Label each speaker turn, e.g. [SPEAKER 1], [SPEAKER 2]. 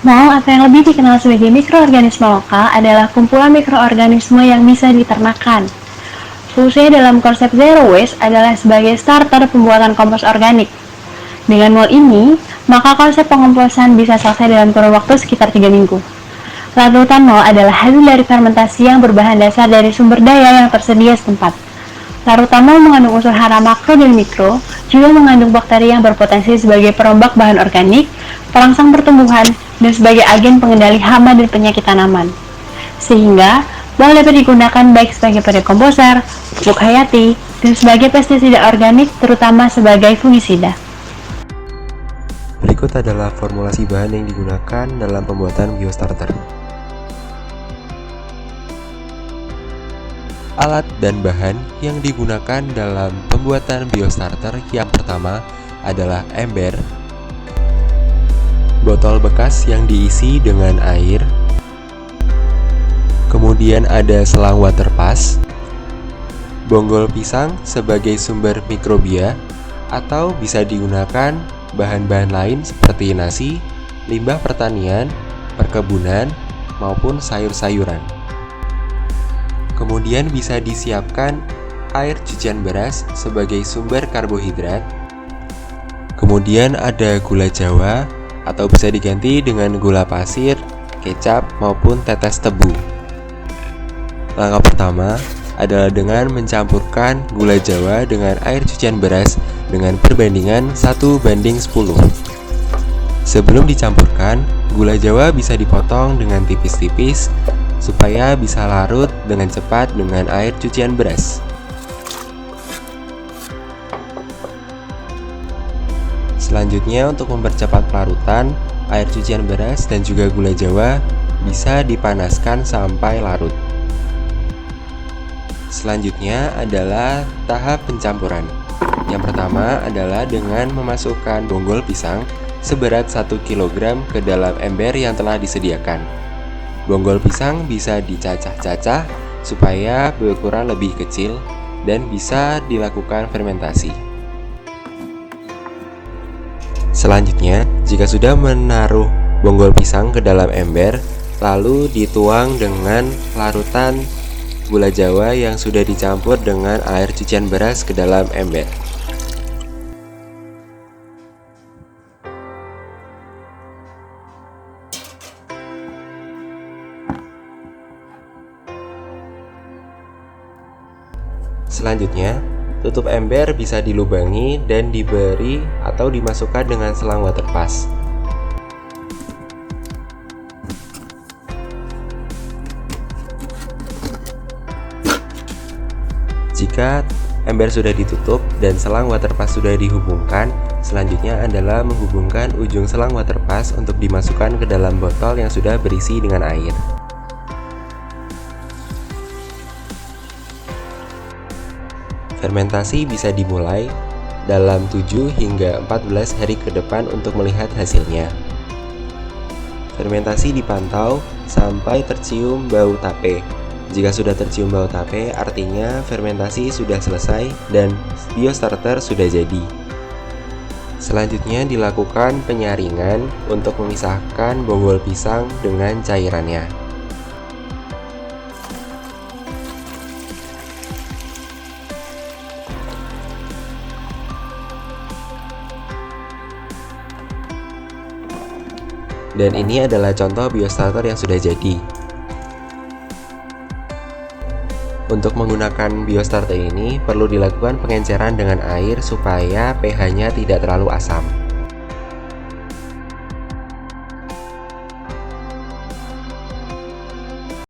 [SPEAKER 1] Mol atau yang lebih dikenal sebagai mikroorganisme lokal adalah kumpulan mikroorganisme yang bisa diternakan. Fungsinya dalam konsep zero waste adalah sebagai starter pembuatan kompos organik. Dengan mol ini, maka konsep pengomposan bisa selesai dalam kurun waktu sekitar 3 minggu. Larutan mol adalah hasil dari fermentasi yang berbahan dasar dari sumber daya yang tersedia setempat. Larutan mol mengandung unsur hara makro dan mikro, juga mengandung bakteri yang berpotensi sebagai perombak bahan organik, perangsang pertumbuhan, dan sebagai agen pengendali hama dan penyakit tanaman. Sehingga, mol dapat digunakan baik sebagai prekomposer, pupuk hayati, dan sebagai pestisida organik, terutama sebagai fungisida.
[SPEAKER 2] Berikut adalah formulasi bahan yang digunakan dalam pembuatan biostarter. Alat dan bahan yang digunakan dalam pembuatan biostarter yang pertama adalah ember, botol bekas yang diisi dengan air, kemudian ada selang waterpass, bonggol pisang sebagai sumber mikrobia, atau bisa digunakan bahan-bahan lain seperti nasi, limbah pertanian, perkebunan, maupun sayur-sayuran. Kemudian bisa disiapkan air cucian beras sebagai sumber karbohidrat. Kemudian ada gula jawa atau bisa diganti dengan gula pasir, kecap, maupun tetes tebu. Langkah pertama adalah dengan mencampurkan gula jawa dengan air cucian beras dengan perbandingan 1:10. Sebelum dicampurkan, gula jawa bisa dipotong dengan tipis-tipis supaya bisa larut dengan cepat dengan air cucian beras. Selanjutnya, untuk mempercepat pelarutan, air cucian beras dan juga gula jawa bisa dipanaskan sampai larut. Selanjutnya adalah tahap pencampuran. Yang pertama adalah dengan memasukkan bonggol pisang seberat 1 kg ke dalam ember yang telah disediakan. Bonggol pisang bisa dicacah-cacah supaya berukuran lebih kecil dan bisa dilakukan fermentasi. Selanjutnya, jika sudah menaruh bonggol pisang ke dalam ember, lalu dituang dengan larutan gula jawa yang sudah dicampur dengan air cucian beras ke dalam ember. Selanjutnya, tutup ember bisa dilubangi dan diberi atau dimasukkan dengan selang waterpass. Jika ember sudah ditutup dan selang waterpass sudah dihubungkan, selanjutnya adalah menghubungkan ujung selang waterpass untuk dimasukkan ke dalam botol yang sudah berisi dengan air. Fermentasi bisa dimulai dalam 7 hingga 14 hari ke depan untuk melihat hasilnya. Fermentasi dipantau sampai tercium bau tape. Jika sudah tercium bau tape, artinya fermentasi sudah selesai dan biostarter sudah jadi. Selanjutnya dilakukan penyaringan untuk memisahkan bonggol pisang dengan cairannya. Dan ini adalah contoh biostarter yang sudah jadi. Untuk menggunakan biostarter ini perlu dilakukan pengenceran dengan air supaya pH-nya tidak terlalu asam.